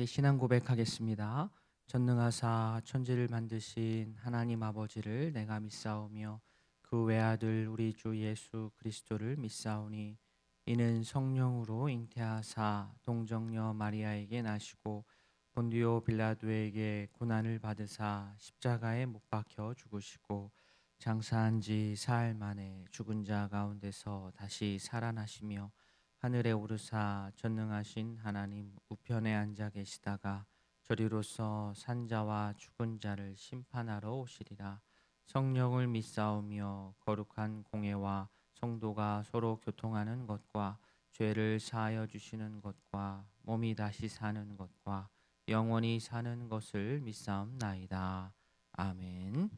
함께 신앙 고백하겠습니다. 전능하사 천지를 만드신 하나님 아버지를 내가 믿사오며 그 외아들 우리 주 예수 그리스도를 믿사오니 이는 성령으로 잉태하사 동정녀 마리아에게 나시고 본디오 빌라도에게 고난을 받으사 십자가에 못 박혀 죽으시고 장사한 지 사흘 만에 죽은 자 가운데서 다시 살아나시며 하늘에 오르사 전능하신 하나님 우편에 앉아 계시다가 저리로서 산자와 죽은 자를 심판하러 오시리라. 성령을 믿사오며 거룩한 공예와 성도가 서로 교통하는 것과 죄를 사하여 주시는 것과 몸이 다시 사는 것과 영원히 사는 것을 믿사옵나이다. 아멘.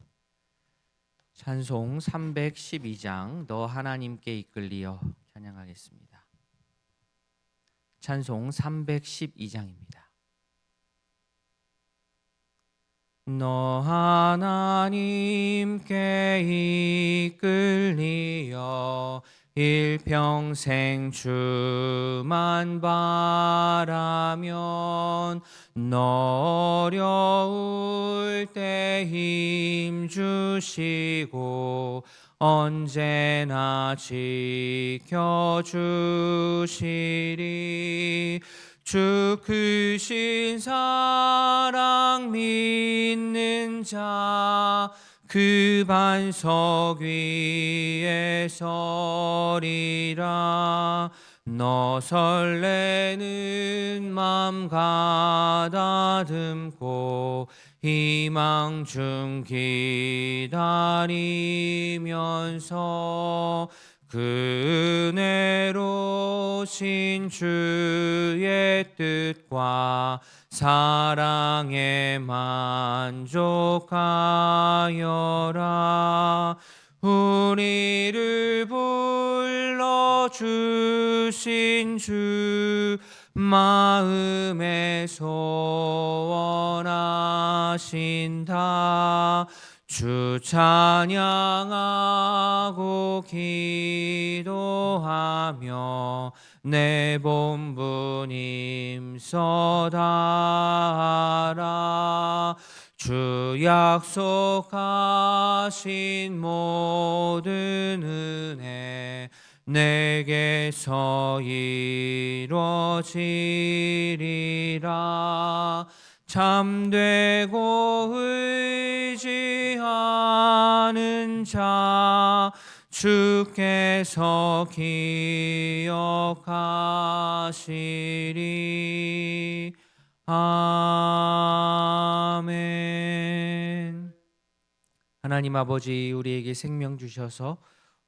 찬송 312장 너 하나님께 이끌리어 찬양하겠습니다. 찬송 312장입니다. 너 하나님께 이끌리어 일평생 주만 바라면 너 어려울 때 힘 주시고 언제나 지켜주시리. 주 크신 사랑 믿는 자 그 반석 위에 서리라. 너 설레는 맘 가다듬고 희망 중 기다리면서 그 은혜로신 주의 뜻과 사랑에 만족하여라. 우리를 불러주신 주 마음에 소원하신다. 주 찬양하고 기도하며 내 본분 힘써다하라. 주 약속하신 모든 은혜 내게서 이루어지리라. 참되고 의지하는 자 주께서 기억하시리. 아멘. 하나님 아버지, 우리에게 생명 주셔서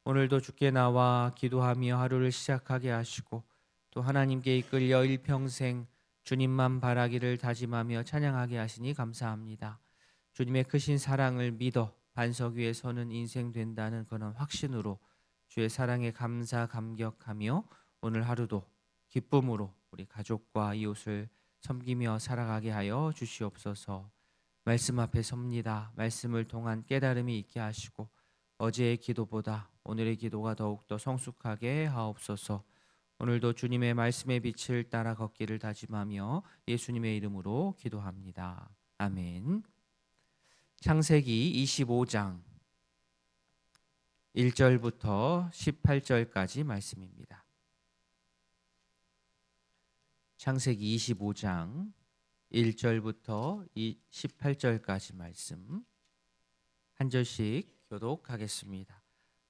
오늘도 주께 나와 기도하며 하루를 시작하게 하시고 또 하나님께 이끌려 일평생 주님만 바라기를 다짐하며 찬양하게 하시니 감사합니다. 주님의 크신 사랑을 믿어 반석 위에 서는 인생 된다는 그런 확신으로 주의 사랑에 감사 감격하며 오늘 하루도 기쁨으로 우리 가족과 이웃을 섬기며 살아가게 하여 주시옵소서. 말씀 앞에 섭니다. 말씀을 통한 깨달음이 있게 하시고 어제의 기도보다 오늘의 기도가 더욱더 성숙하게 하옵소서. 오늘도 주님의 말씀의 빛을 따라 걷기를 다짐하며 예수님의 이름으로 기도합니다. 아멘. 창세기 25장 1절부터 18절까지 말씀입니다. 창세기 25장 1절부터 18절까지 말씀 한 절씩 교독하겠습니다.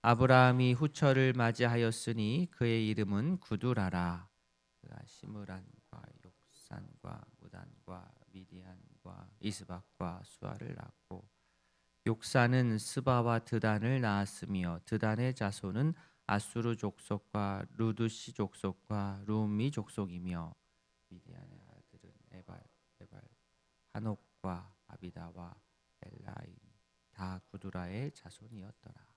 아브라함이 후처를 맞이하였으니 그의 이름은 구두라라. 그가 시므란과 욕산과 무단과 미디안과 이스박과 수아를 낳고 욕산은 스바와 드단을 낳았으며 드단의 자손은 아수르 족속과 루드시 족속과 루미 족속이며 미디안의 아들은 에발, 한옥과 아비다와 엘라임 다 구두라의 자손이었더라.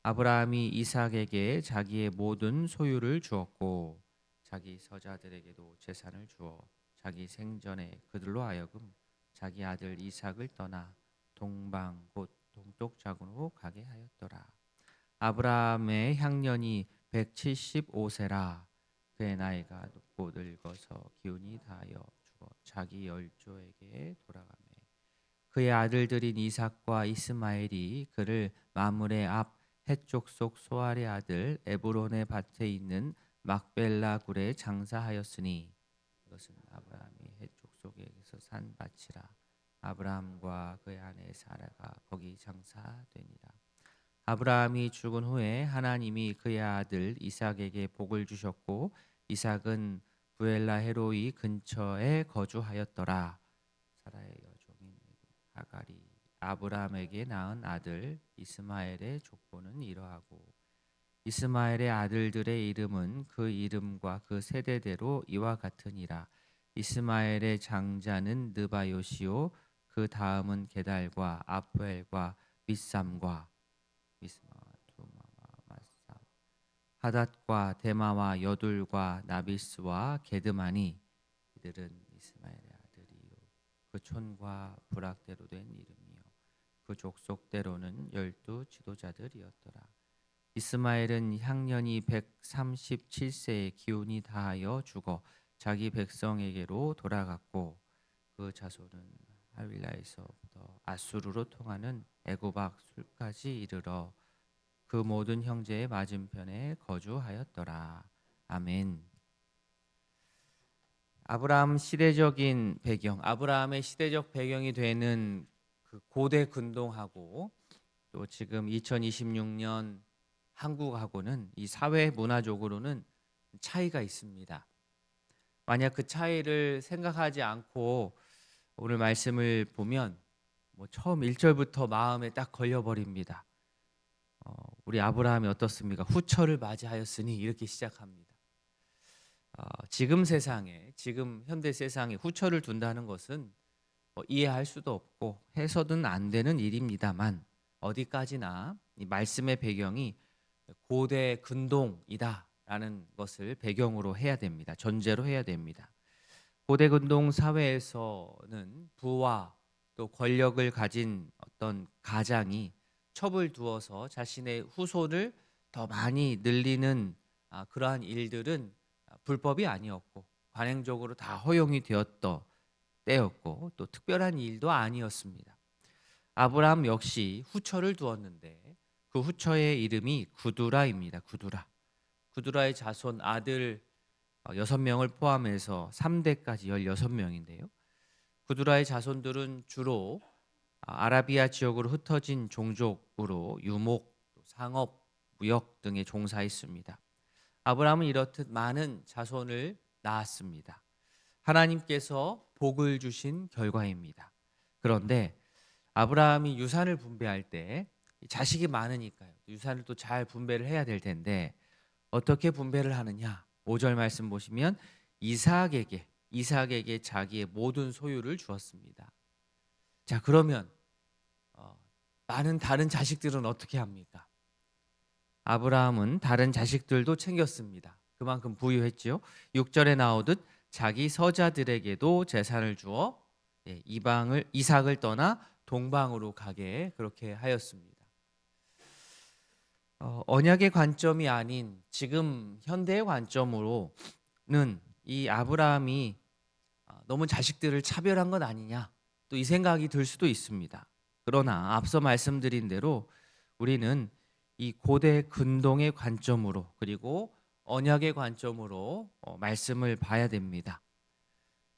아브라함이 이삭에게 자기의 모든 소유를 주었고 자기 서자들에게도 재산을 주어 자기 생전에 그들로 하여금 자기 아들 이삭을 떠나 동방 곧 동쪽 자군으로 가게 하였더라. 아브라함의 향년이 175세라. 그의 나이가 높고 늙어서 기운이 다하여 자기 열조에게 돌아가매 그의 아들들인 이삭과 이스마엘이 그를 마므레 앞 헷족속 소알의 아들 에브론의 밭에 있는 막벨라 굴에 장사하였으니 이것은 아브라함이 헷족속에서 산 밭이라. 아브라함과 그의 아내 사라가 거기 장사되니라. 아브라함이 죽은 후에 하나님이 그의 아들 이삭에게 복을 주셨고 이삭은 부엘라 헤로이 근처에 거주하였더라. 사라의 여종인 하갈이 아브라함에게 낳은 아들 이스마엘의 족보는 이러하고 이스마엘의 아들들의 이름은 그 이름과 그 세대대로 이와 같으니라. 이스마엘의 장자는 느바요시요 그 다음은 게달과 아프엘과 미삼과 미스마와 두마와 마사 하닷과 데마와 여둘과 나비스와 게드마니 이들은 이스마엘의 아들이요 그 촌과 부락대로 된 이름이요 그 족속대로는 12 지도자들이었더라. 이스마엘은 향년이 137세의 기운이 다하여 죽어 자기 백성에게로 돌아갔고 그 자손은 하윌라에서부터 아수르로 통하는 애고박 술까지 이르러 그 모든 형제의 맞은편에 거주하였더라. 아멘. 아브라함 시대적인 배경, 아브라함의 시대적 배경이 되는 그 고대 근동하고 또 지금 2026년 한국하고는 이 사회 문화적으로는 차이가 있습니다. 만약 그 차이를 생각하지 않고 오늘 말씀을 보면 처음 1절부터 마음에 딱 걸려버립니다. 우리 아브라함이 어떻습니까? 후처를 맞이하였으니 이렇게 시작합니다. 지금 세상에, 지금 현대 세상에 후처를 둔다는 것은 이해할 수도 없고 해서는 안 되는 일입니다만 어디까지나 이 말씀의 배경이 고대 근동이다라는 것을 배경으로 해야 됩니다. 전제로 해야 됩니다. 고대 근동 사회에서는 부와 또 권력을 가진 어떤 가장이 첩을 두어서 자신의 후손을 더 많이 늘리는 그러한 일들은 불법이 아니었고 관행적으로 다 허용이 되었던 때였고 또 특별한 일도 아니었습니다. 아브라함 역시 후처를 두었는데 그 후처의 이름이 구두라입니다. 구두라의 자손 아들 6명을 포함해서 3대까지 16명인데요. 구두라의 자손들은 주로 아라비아 지역으로 흩어진 종족으로 유목, 상업, 무역 등에 종사했습니다. 아브라함은 이렇듯 많은 자손을 낳았습니다. 하나님께서 복을 주신 결과입니다. 그런데 아브라함이 유산을 분배할 때 자식이 많으니까요. 유산을 또 잘 분배를 해야 될 텐데 어떻게 분배를 하느냐? 5절 말씀 보시면 이삭에게 자기의 모든 소유를 주었습니다. 자, 그러면 많은 다른 자식들은 어떻게 합니까? 아브라함은 다른 자식들도 챙겼습니다. 그만큼 부유했지요. 6절에 나오듯 자기 서자들에게도 재산을 주어 이삭을 떠나 동방으로 가게 그렇게 하였습니다. 언약의 관점이 아닌 지금 현대의 관점으로는 이 아브라함이 너무 자식들을 차별한 것 아니냐 또 이 생각이 들 수도 있습니다. 그러나 앞서 말씀드린 대로 우리는 이 고대 근동의 관점으로 그리고 언약의 관점으로 말씀을 봐야 됩니다.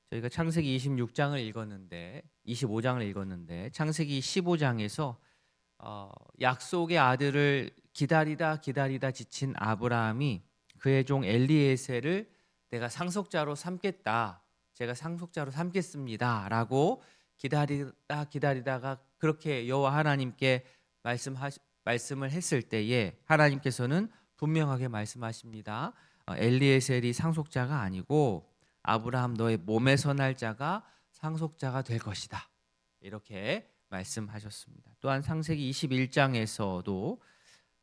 저희가 창세기 26장을 읽었는데 25장을 읽었는데 창세기 15장에서 약속의 아들을 기다리다 지친 아브라함이 그의 종 엘리에셀을 내가 상속자로 삼겠다. 제가 상속자로 삼겠습니다라고 기다리다가 그렇게 여호와 하나님께 말씀을 했을 때에 하나님께서는 분명하게 말씀하십니다. 엘리에셀이 상속자가 아니고 아브라함 너의 몸에서 날 자가 상속자가 될 것이다. 이렇게 말씀하셨습니다. 또한 창세기 21장에서도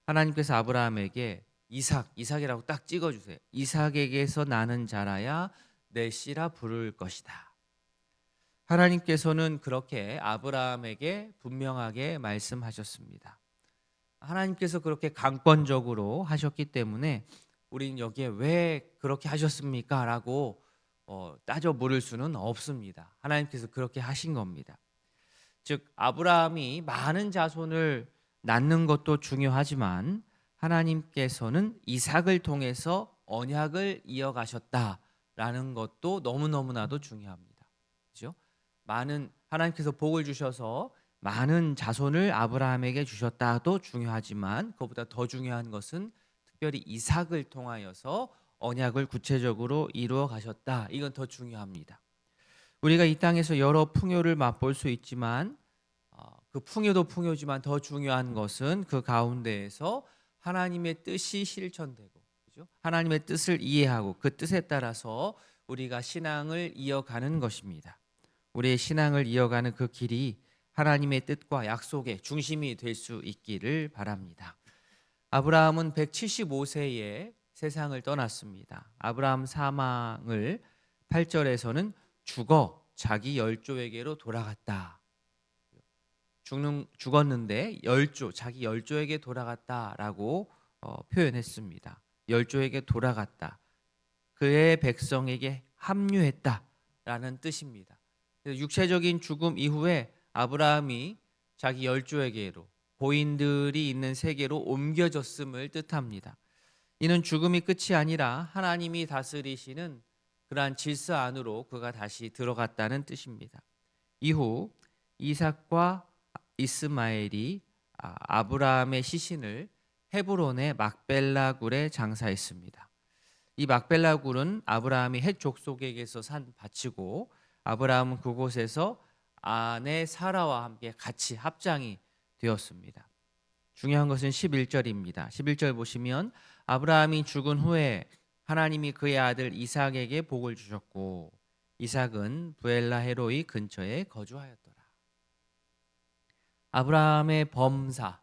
하나님께서 아브라함에게 이삭이라고 딱 찍어주세요. 이삭에게서 나는 자라야 내 씨라 부를 것이다. 하나님께서는 그렇게 아브라함에게 분명하게 말씀하셨습니다. 하나님께서 그렇게 강권적으로 하셨기 때문에 우리는 여기에 왜 그렇게 하셨습니까? 라고 따져 물을 수는 없습니다. 하나님께서 그렇게 하신 겁니다. 즉 아브라함이 많은 자손을 낳는 것도 중요하지만 하나님께서는 이삭을 통해서 언약을 이어가셨다라는 것도 너무너무나도 중요합니다. 그렇죠? 많은 하나님께서 복을 주셔서 많은 자손을 아브라함에게 주셨다도 중요하지만 그것보다 더 중요한 것은 특별히 이삭을 통하여서 언약을 구체적으로 이루어 가셨다. 이건 더 중요합니다. 우리가 이 땅에서 여러 풍요를 맛볼 수 있지만 그 풍요도 풍요지만 더 중요한 것은 그 가운데에서 하나님의 뜻이 실천되고, 그죠? 하나님의 뜻을 이해하고 그 뜻에 따라서 우리가 신앙을 이어가는 것입니다. 우리의 신앙을 이어가는 그 길이 하나님의 뜻과 약속의 중심이 될 수 있기를 바랍니다. 아브라함은 175세에 세상을 떠났습니다. 아브라함 사망을 8절에서는 죽어 자기 열조에게로 돌아갔다. 죽었는데 자기 열조에게 돌아갔다라고 표현했습니다. 열조에게 돌아갔다. 그의 백성에게 합류했다라는 뜻입니다. 육체적인 죽음 이후에 아브라함이 자기 열조에게로 고인들이 있는 세계로 옮겨졌음을 뜻합니다. 이는 죽음이 끝이 아니라 하나님이 다스리시는 그러한 질서 안으로 그가 다시 들어갔다는 뜻입니다. 이후 이삭과 이스마엘이 아브라함의 시신을 헤브론의 막벨라 굴에 장사했습니다. 이 막벨라 굴은 아브라함이 헷 족속에게서 산 밭이고 아브라함은 그곳에서 아내 사라와 함께 같이 합장이 되었습니다. 중요한 것은 11절입니다. 11절 보시면 아브라함이 죽은 후에 하나님이 그의 아들 이삭에게 복을 주셨고 이삭은 부엘라 헤로이 근처에 거주하였더라. 아브라함의 범사,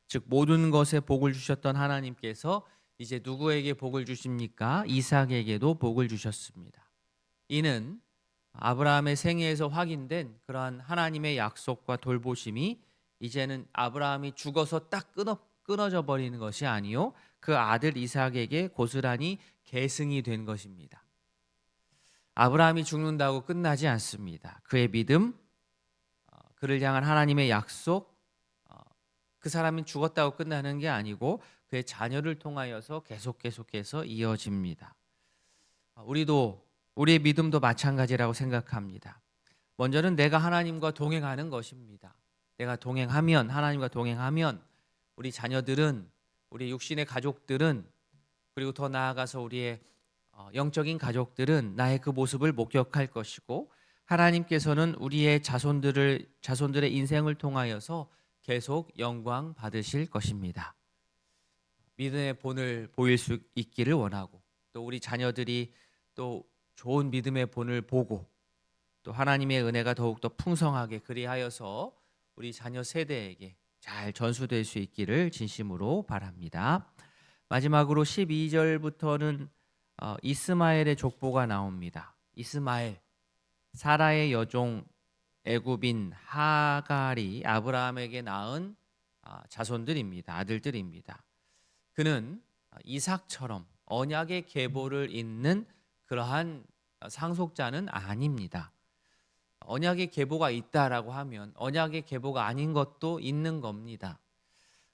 즉 모든 것에 복을 주셨던 하나님께서 이제 누구에게 복을 주십니까? 이삭에게도 복을 주셨습니다. 이는 아브라함의 생애에서 확인된 그러한 하나님의 약속과 돌보심이 이제는 아브라함이 죽어서 딱 끊어져 버리는 것이 아니요 그 아들 이삭에게 고스란히 계승이 된 것입니다. 아브라함이 죽는다고 끝나지 않습니다. 그의 믿음, 그를 향한 하나님의 약속, 그 사람이 죽었다고 끝나는 게 아니고 그의 자녀를 통하여서 계속해서 이어집니다. 우리의 믿음도 마찬가지라고 생각합니다. 먼저는 내가 하나님과 동행하는 것입니다. 내가 하나님과 동행하면 우리 자녀들은, 우리 육신의 가족들은, 그리고 더 나아가서 우리의 영적인 가족들은 나의 그 모습을 목격할 것이고 하나님께서는 우리의 자손들의 인생을 통하여서 계속 영광 받으실 것입니다. 믿음의 본을 보일 수 있기를 원하고 또 우리 자녀들이 또 좋은 믿음의 본을 보고 또 하나님의 은혜가 더욱더 풍성하게 그리하여서 우리 자녀 세대에게 잘 전수될 수 있기를 진심으로 바랍니다. 마지막으로 12절부터는 이스마엘의 족보가 나옵니다. 이스마엘, 사라의 여종 애굽인 하갈이 아브라함에게 낳은 자손들입니다. 아들들입니다. 그는 이삭처럼 언약의 계보를 잇는 그러한 상속자는 아닙니다. 언약의 계보가 있다라고 하면 언약의 계보가 아닌 것도 있는 겁니다.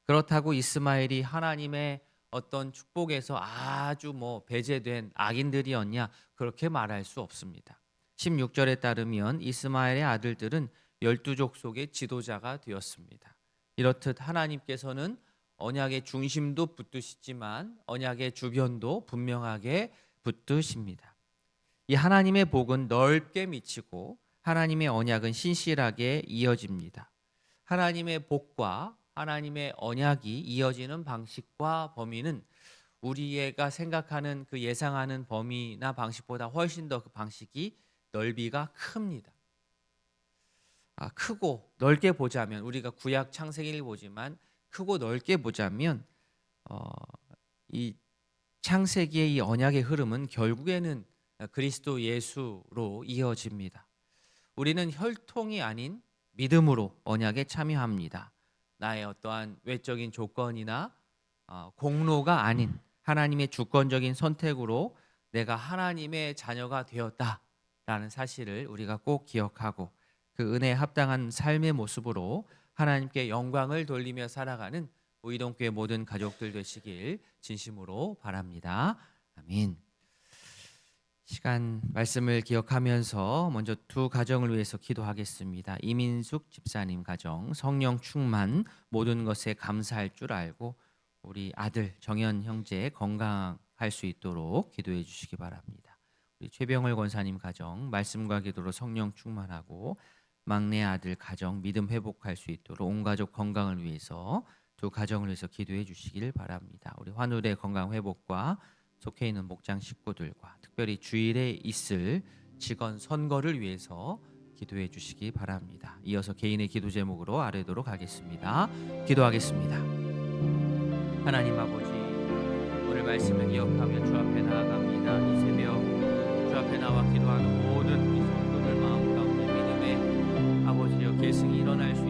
그렇다고 이스마엘이 하나님의 어떤 축복에서 아주 배제된 악인들이었냐 그렇게 말할 수 없습니다. 16절에 따르면 이스마엘의 아들들은 12족속의 지도자가 되었습니다. 이렇듯 하나님께서는 언약의 중심도 붙드시지만 언약의 주변도 분명하게 붙드십니다. 이 하나님의 복은 넓게 미치고 하나님의 언약은 신실하게 이어집니다. 하나님의 복과 하나님의 언약이 이어지는 방식과 범위는 우리가 생각하는 그 예상하는 범위나 방식보다 훨씬 더 그 방식이 넓이가 큽니다. 크고 넓게 보자면 우리가 구약 창세기를 보지만 크고 넓게 보자면 이 창세기의 이 언약의 흐름은 결국에는 그리스도 예수로 이어집니다. 우리는 혈통이 아닌 믿음으로 언약에 참여합니다. 나의 어떠한 외적인 조건이나 공로가 아닌 하나님의 주권적인 선택으로 내가 하나님의 자녀가 되었다라는 사실을 우리가 꼭 기억하고 그 은혜에 합당한 삶의 모습으로 하나님께 영광을 돌리며 살아가는 우이동교회 모든 가족들 되시길 진심으로 바랍니다. 아멘. 시간 말씀을 기억하면서 먼저 두 가정을 위해서 기도하겠습니다. 이민숙 집사님 가정, 성령 충만, 모든 것에 감사할 줄 알고 우리 아들 정현 형제 건강할 수 있도록 기도해 주시기 바랍니다. 우리 최병월 권사님 가정, 말씀과 기도로 성령 충만하고 막내 아들 가정 믿음 회복할 수 있도록 온 가족 건강을 위해서 두 가정을 위해서 기도해 주시길 바랍니다. 우리 환우의 건강 회복과 속해 있는 목장 식구들과 특별히 주일에 있을 직원 선거를 위해서 기도해 주시기 바랍니다. 이어서 개인의 기도 제목으로 아뢰도록 하겠습니다. 기도하겠습니다. 하나님 아버지, 오늘 말씀을 기억하며 주 앞에 나아갑니다. 이 새벽 주 앞에 나와 기도하는 모든 우리 성도들 마음 가운데 믿음의 아버지여 계승이 일어날 수